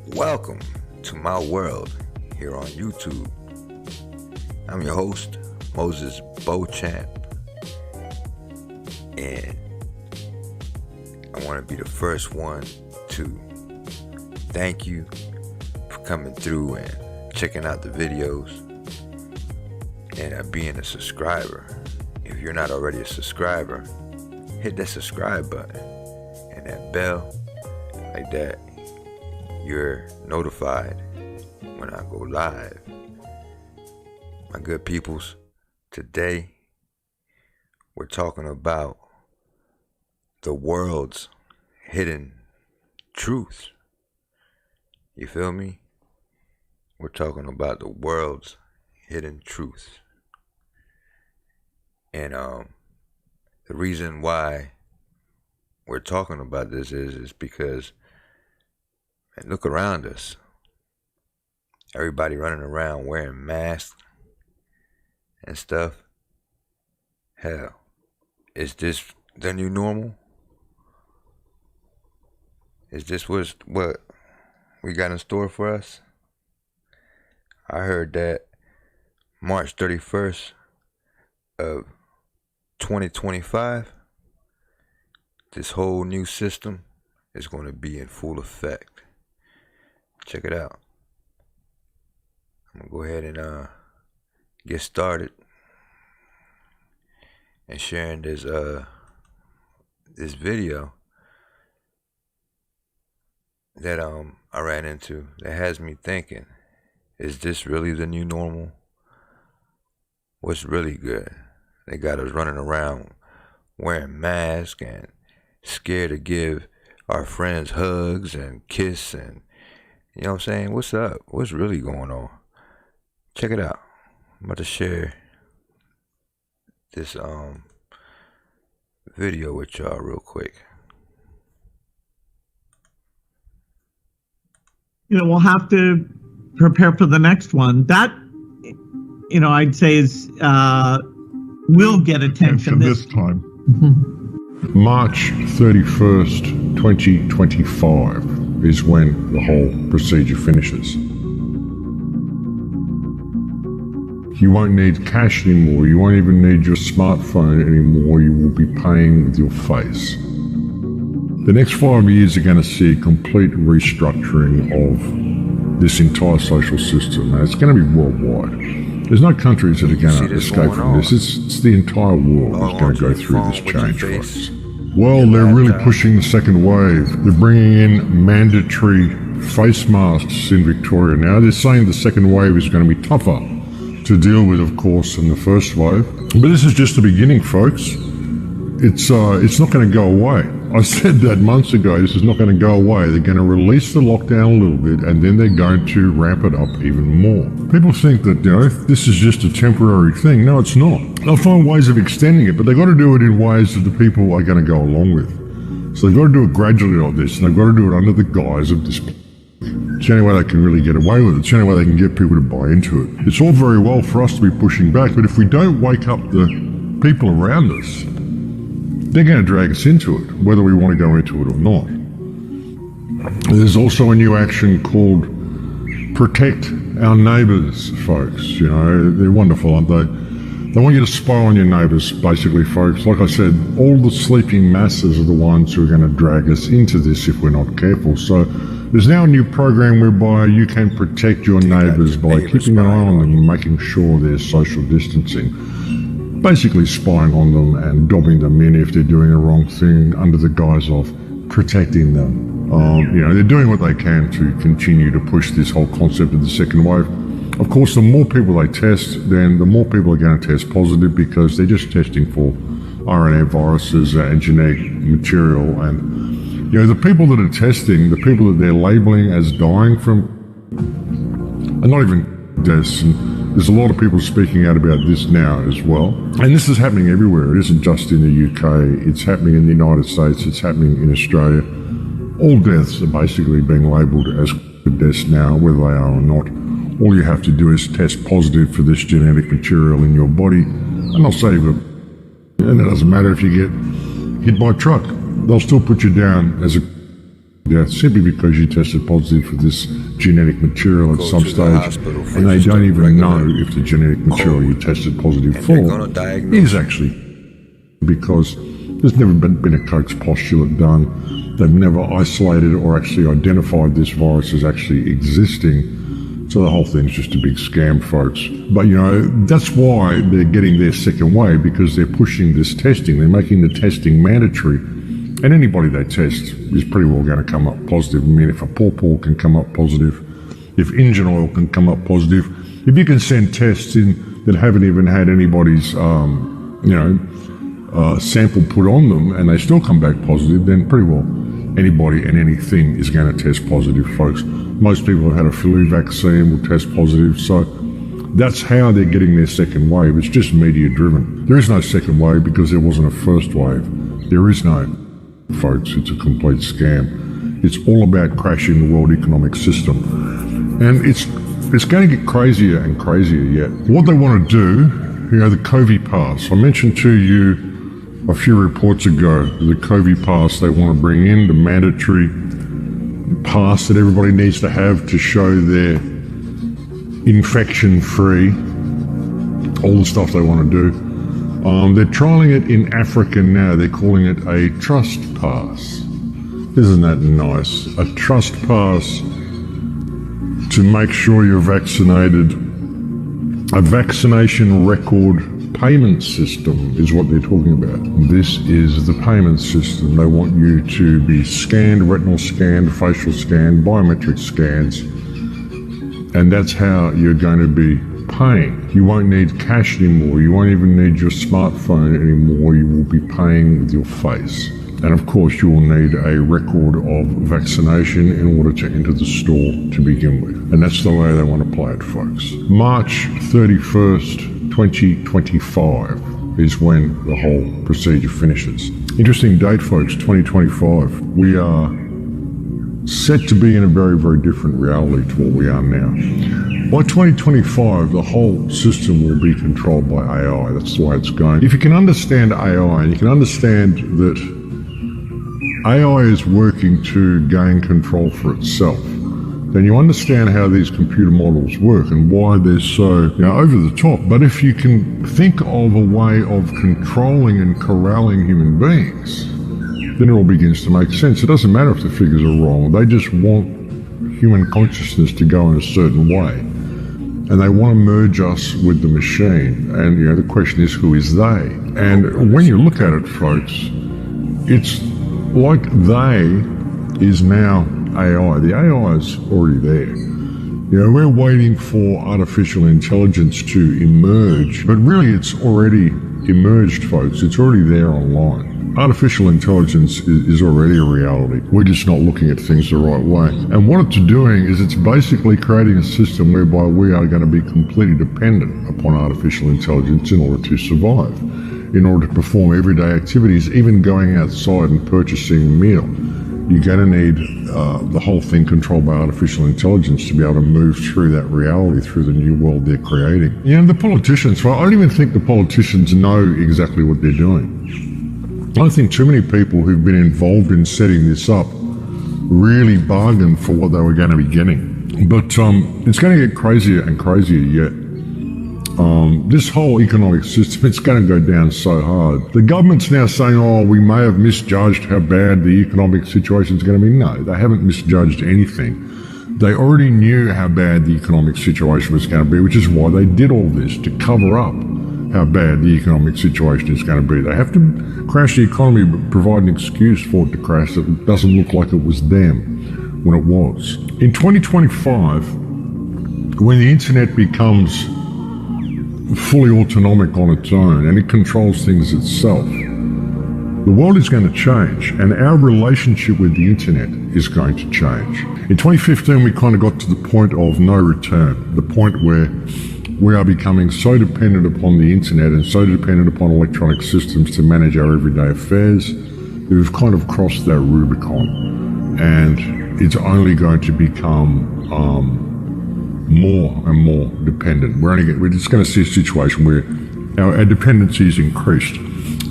Welcome to my world here on YouTube. I'm your host, Moises Beauchamp, and I want to be the first one to thank you for coming through and checking out the videos and being a subscriber. If you're not already a subscriber, hit that subscribe button and that bell. Like that, you're notified when I go live. My good peoples, today we're talking about the world's hidden truths. You feel me? We're talking about the world's hidden truths. And the reason why we're talking about this is because, and look around us. Everybody running around wearing masks and stuff. Hell, is this the new normal? Is this what we got in store for us? I heard that March 31st of 2025, this whole new system is going to be in full effect. Check it out. I'm going to go ahead and get started and sharing this video that I ran into that has me thinking, is this really the new normal? What's really good? They got us running around wearing masks and scared to give our friends hugs and kiss, and you know what I'm saying? What's up? What's really going on? Check it out. I'm about to share this video with y'all real quick. We'll have to prepare for the next one. That, I'd say is will get attention this time. March 31st, 2025 is when the whole procedure finishes. You won't need cash anymore. You won't even need your smartphone anymore. You will be paying with your face. The next 5 years are going to see a complete restructuring of this entire social system, and it's going to be worldwide. There's no countries that are going to escape from this. It's the entire world that's going to go through this change, folks. Well, they're really pushing the second wave. They're bringing in mandatory face masks in Victoria now. They're saying the second wave is going to be tougher to deal with, of course, than the first wave. But this is just the beginning, folks. It's not going to go away. I said that months ago, this is not going to go away. They're going to release the lockdown a little bit, and then they're going to ramp it up even more. People think that, this is just a temporary thing. No, it's not. They'll find ways of extending it, but they've got to do it in ways that the people are going to go along with. So they've got to do it gradually like this, and they've got to do it under the guise of this. It's the only way they can really get away with it. It's the only way they can get people to buy into it. It's all very well for us to be pushing back, but if we don't wake up the people around us, they're going to drag us into it, whether we want to go into it or not. There's also a new action called Protect Our Neighbours, folks. They're wonderful, aren't they? They want you to spy on your neighbours, basically, folks. Like I said, all the sleeping masses are the ones who are going to drag us into this if we're not careful. So there's now a new program whereby you can protect your neighbours by keeping an eye on them and making sure there's social distancing. Basically spying on them and dobbing them in if they're doing the wrong thing under the guise of protecting them. They're doing what they can to continue to push this whole concept of the second wave. Of course, the more people they test, then the more people are going to test positive, because they're just testing for RNA viruses and genetic material. And, the people that are testing, the people that they're labeling as dying from, are not even deaths. And there's a lot of people speaking out about this now as well. And this is happening everywhere. It isn't just in the UK. It's happening in the United States. It's happening in Australia. All deaths are basically being labelled as deaths now, whether they are or not. All you have to do is test positive for this genetic material in your body, and they'll save And it doesn't matter if you get hit by a truck. They'll still put you down as a death simply because you tested positive for this genetic material at some stage, and they don't even know if the genetic material you tested positive for is actually, because there's never been a Koch's postulate done. They've never isolated or actually identified this virus as actually existing. So the whole thing's just a big scam, folks. But, you know, that's why they're getting their second wave, because they're pushing this testing. They're making the testing mandatory. And anybody they test is pretty well going to come up positive. I mean, if a pawpaw can come up positive, if engine oil can come up positive, if you can send tests in that haven't even had anybody's, sample put on them and they still come back positive, then pretty well anybody and anything is going to test positive, folks. Most people have had a flu vaccine will test positive, so that's how they're getting their second wave. It's just media driven. There is no second wave because there wasn't a first wave. There is no, folks. It's a complete scam. It's all about crashing the world economic system, and it's going to get crazier and crazier yet. What they want to do, the COVID pass. I mentioned to you a few reports ago, the COVID pass they want to bring in, the mandatory pass that everybody needs to have to show they're infection-free, all the stuff they want to do. They're trialling it in Africa now. They're calling it a trust pass. Isn't that nice? A trust pass to make sure you're vaccinated. A vaccination record payment system is what they're talking about. This is the payment system. They want you to be scanned, retinal scanned, facial scanned, biometric scans, and that's how you're going to be paying. You won't need cash anymore. You won't even need your smartphone anymore. You will be paying with your face. And of course, you will need a record of vaccination in order to enter the store to begin with. And that's the way they want to play it, folks. March 31st, 2025 is when the whole procedure finishes. Interesting date, folks, 2025. We are set to be in a very, very different reality to what we are now. By 2025, the whole system will be controlled by AI. That's the way it's going. If you can understand AI, and you can understand that AI is working to gain control for itself, then you understand how these computer models work and why they're so over the top. But if you can think of a way of controlling and corralling human beings, then it all begins to make sense. It doesn't matter if the figures are wrong. They just want human consciousness to go in a certain way. And they want to merge us with the machine. And the question is, who is they? And when you look at it, folks, it's like they is now AI. The AI is already there. We're waiting for artificial intelligence to emerge, but really it's already emerged, folks. It's already there online. Artificial intelligence is already a reality. We're just not looking at things the right way. And what it's doing is it's basically creating a system whereby we are going to be completely dependent upon artificial intelligence in order to survive, in order to perform everyday activities, even going outside and purchasing a meal. You're going to need the whole thing controlled by artificial intelligence to be able to move through that reality, through the new world they're creating. The politicians, well, I don't even think the politicians know exactly what they're doing. I don't think too many people who've been involved in setting this up really bargained for what they were going to be getting. But it's going to get crazier and crazier yet. This whole economic system, it's going to go down so hard. The government's now saying, we may have misjudged how bad the economic situation is going to be. No, they haven't misjudged anything. They already knew how bad the economic situation was going to be, which is why they did all this, to cover up how bad the economic situation is going to be. They have to crash the economy, but provide an excuse for it to crash that doesn't look like it was them when it was. In 2025, when the internet becomes fully autonomic on its own and it controls things itself, the world is going to change, and our relationship with the internet is going to change. In 2015, we kind of got to the point of no return, the point where we are becoming so dependent upon the internet and so dependent upon electronic systems to manage our everyday affairs that we've kind of crossed that Rubicon, and it's only going to become more and more dependent. We're just going to see a situation where our dependency is increased.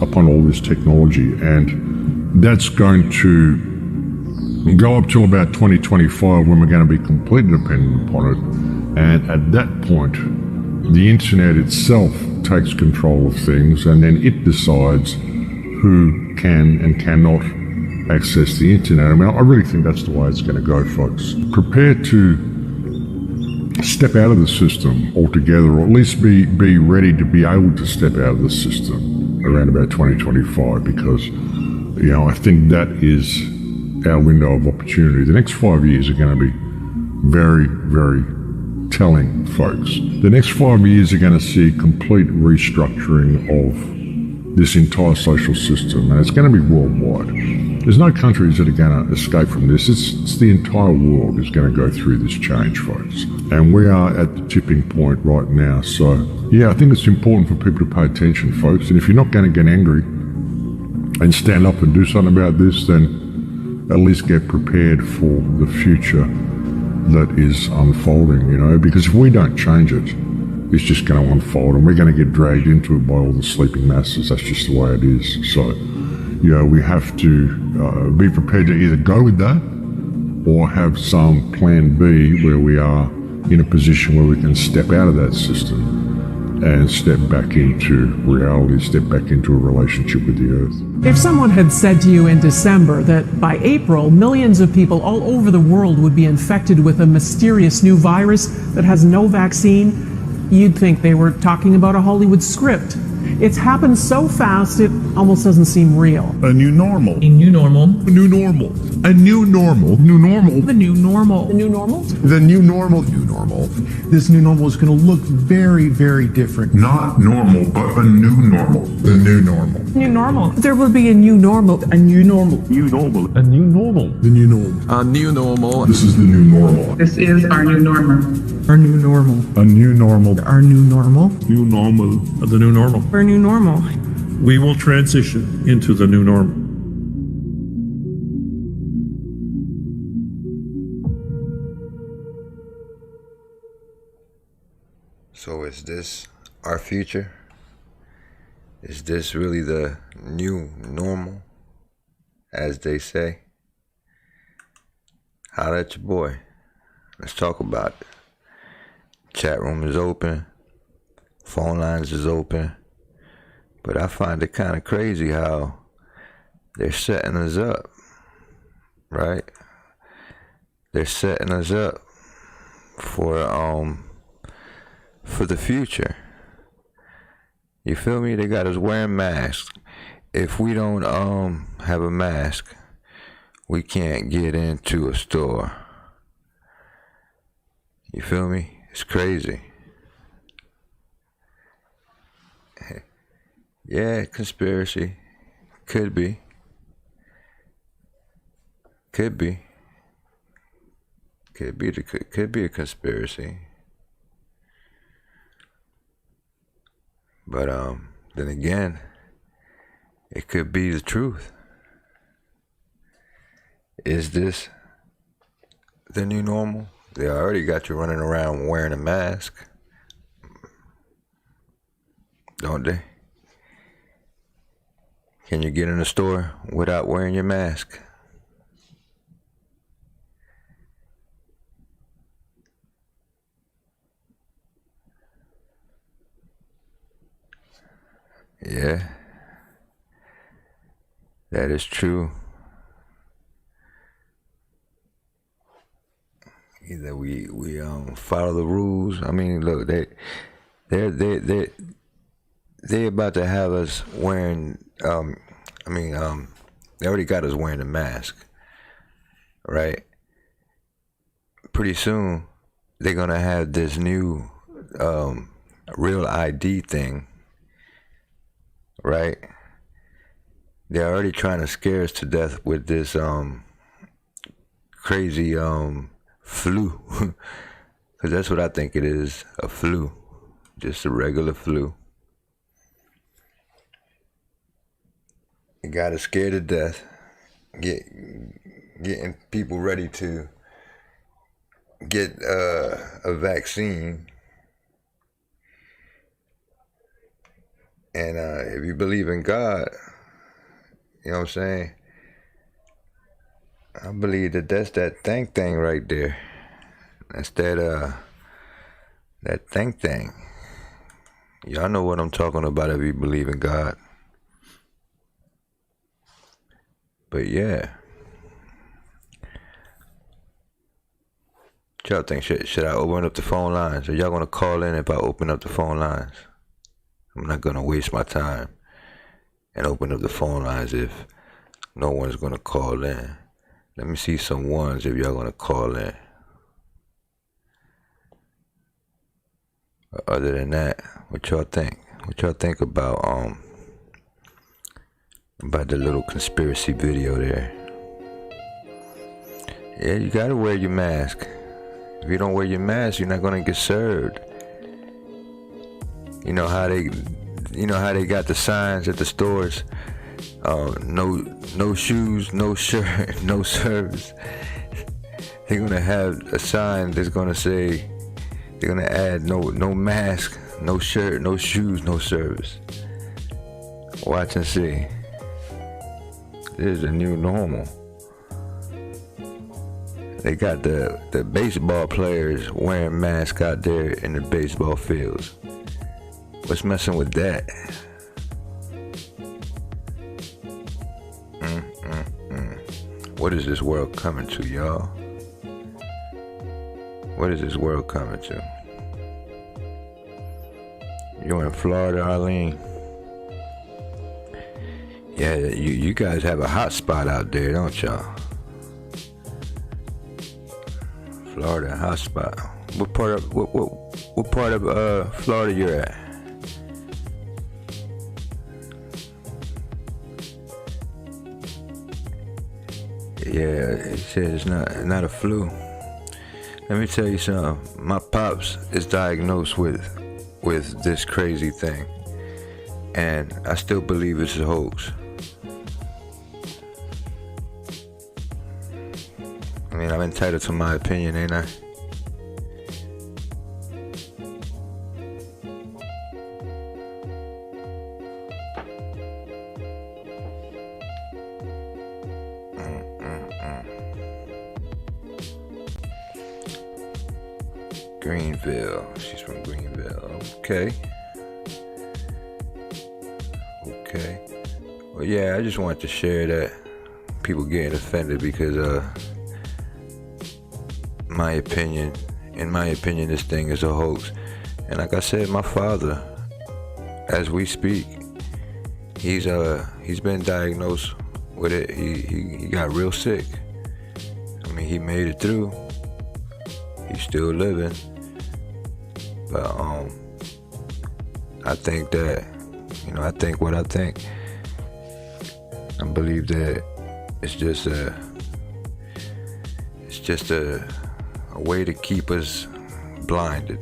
upon all this technology, and that's going to go up till about 2025 when we're going to be completely dependent upon it. And at that point, the internet itself takes control of things, and then it decides who can and cannot access the internet. I mean, I really think that's the way it's going to go, folks. Prepare to step out of the system altogether, or at least be ready to be able to step out of the system around about 2025, because, you know, I think that is our window of opportunity. The next 5 years are going to be very, very telling, folks. The next 5 years are going to see complete restructuring of this entire social system, and it's going to be worldwide. There's no countries that are going to escape from this. It's the entire world is going to go through this change, folks. And we are at the tipping point right now. So, yeah, I think it's important for people to pay attention, folks. And if you're not going to get angry and stand up and do something about this, then at least get prepared for the future that is unfolding, you know, because if we don't change it, it's just going to unfold, and we're going to get dragged into it by all the sleeping masses. That's just the way it is. So, you know, we have to be prepared to either go with that or have some plan B where we are in a position where we can step out of that system and step back into reality, step back into a relationship with the earth. If someone had said to you in December that by April, millions of people all over the world would be infected with a mysterious new virus that has no vaccine, you'd think they were talking about a Hollywood script. It's happened so fast, it almost doesn't seem real. A new normal. A new normal. A new normal. A new normal. New normal. The new normal. The new normal? The new normal. New normal. This new normal is going to look very, very different. Not normal, but a new normal. The new normal. New normal. There will be a new normal. A new normal. New normal. A new normal. The new normal. A new normal. This is the new normal. This is our new normal. Our new normal. A new normal. Our new normal. New normal. The new normal. Our new normal. We will transition into the new normal. So is this our future? Is this really the new normal, as they say? Holla at your boy. Let's talk about it. Chat room is open. Phone lines is open. But I find it kind of crazy how they're setting us up, right? They're setting us up for the future. You feel me? They got us wearing masks. If we don't have a mask, we can't get into a store. You feel me? It's crazy. Yeah, conspiracy. Could be. Could be. Could be a conspiracy. But then again, it could be the truth. Is this the new normal? They already got you running around wearing a mask, don't they? Can you get in a store without wearing your mask? Yeah, that is true. Either we follow the rules. I mean, look, they about to have us wearing. They already got us wearing a mask, right? Pretty soon, they're gonna have this new real ID thing, right? They're already trying to scare us to death with this crazy flu, because that's what I think it is, a flu, just a regular flu. It got us scared to death, getting people ready to get a vaccine. And if you believe in God, you know what I'm saying? I believe that's that thing right there. That's that thing. Y'all know what I'm talking about if you believe in God. But yeah. What y'all think? Should I open up the phone lines? Are y'all gonna call in if I open up the phone lines? I'm not gonna waste my time and open up the phone lines if no one's gonna call in. Let me see some ones if y'all gonna call in. Other than that, what y'all think? What y'all think about the little conspiracy video there? Yeah, you gotta wear your mask. If you don't wear your mask, you're not gonna get served. You know how they got the signs at the stores? No shoes, no shirt, no service. They're gonna have a sign that's gonna say, they're gonna add no mask, no shirt, no shoes, no service. Watch and see. This is a new normal. They got the baseball players wearing masks out there in the baseball fields. What's messing with that? What is this world coming to, y'all? What is this world coming to? You in Florida, Arlene? Yeah, you guys have a hot spot out there, don't y'all? Florida, hot spot. What part of Florida you're at? Yeah, it says it's not a flu. Let me tell you something. My pops is diagnosed with this crazy thing, and I still believe it's a hoax. I mean, I'm entitled to my opinion, ain't I? Greenville. She's from Greenville. Okay. Well, yeah, I just wanted to share that. People getting offended because, in my opinion, this thing is a hoax. And like I said, my father, as we speak, he's been diagnosed with it. He got real sick. I mean, he made it through. He's still living. But I think that, I think what I think. I believe that it's just a way to keep us blinded.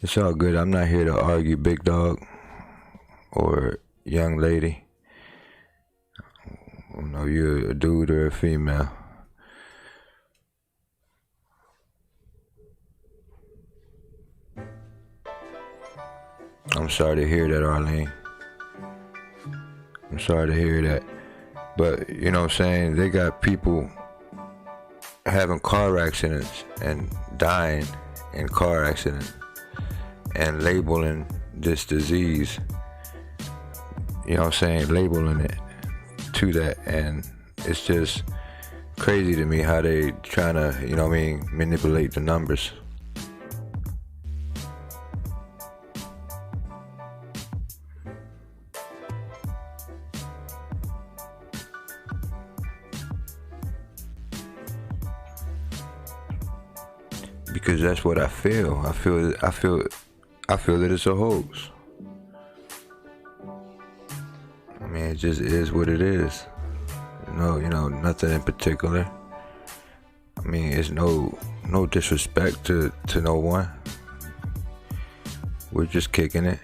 It's all good. I'm not here to argue, big dog or young lady. I don't know if you're a dude or a female. I'm sorry to hear that, Arlene. I'm sorry to hear that. But, you know what I'm saying? They got people having car accidents and dying in car accidents and labeling this disease, you know what I'm saying, labeling it to that. And it's just crazy to me how they trying to, manipulate the numbers. Because that's what I feel. I feel that it's a hoax. I mean, it just is what it is. Nothing in particular. I mean, it's no disrespect to no one. We're just kicking it.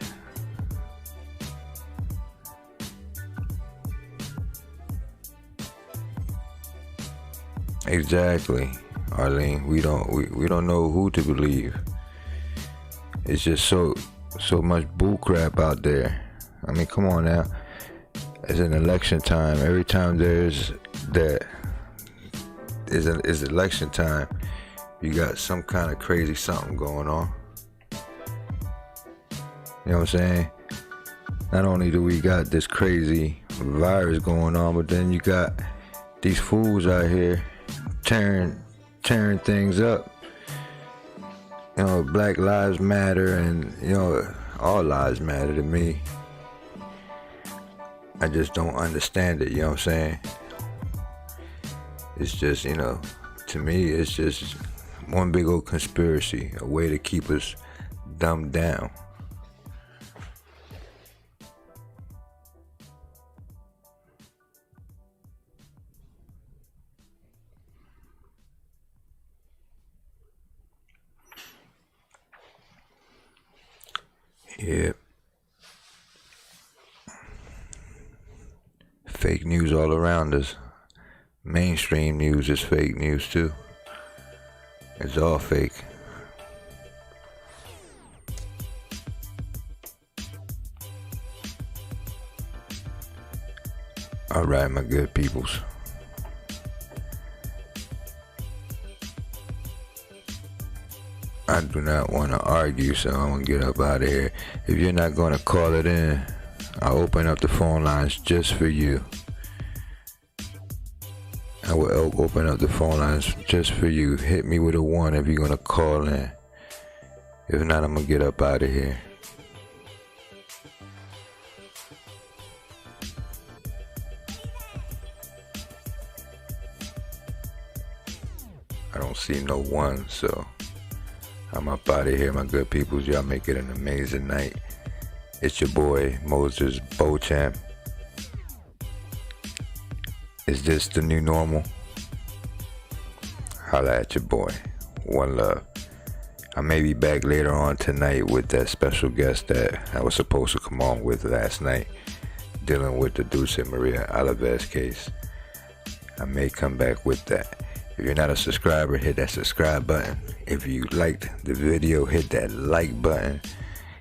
Exactly, Arlene. We don't know who to believe. It's just so much bull crap out there. I mean, come on now. It's an election time. Every time is election time, you got some kind of crazy something going on. You know what I'm saying? Not only do we got this crazy virus going on, but then you got these fools out here tearing things up. You know, Black Lives Matter, and you know, all lives matter to me. I just don't understand it, you know what I'm saying? It's just, you know, to me, it's just one big old conspiracy, a way to keep us dumbed down. Yep. Fake news all around us. Mainstream news is fake news too. It's all fake. Alright, my good peoples. I do not want to argue, so I'm going to get up out of here. If you're not going to call it in, I'll open up the phone lines just for you. I will open up the phone lines just for you. Hit me with a 1 if you're going to call in. If not, I'm going to get up out of here. I don't see no 1, so I'm up out of here, my good peoples. Y'all make it an amazing night. It's your boy, Moises Beauchamp. Is this the new normal? Holla at your boy. One love. I may be back later on tonight with that special guest that I was supposed to come on with last night, dealing with the Dulce Maria Alaves case. I may come back with that. If you're not a subscriber, hit that subscribe button. If you liked the video, hit that like button.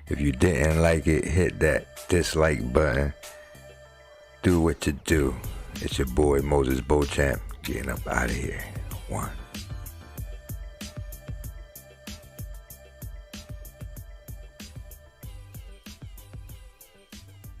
If you didn't like it, hit that dislike button. Do what you do. It's your boy Moises Beauchamp getting up out of here. 1.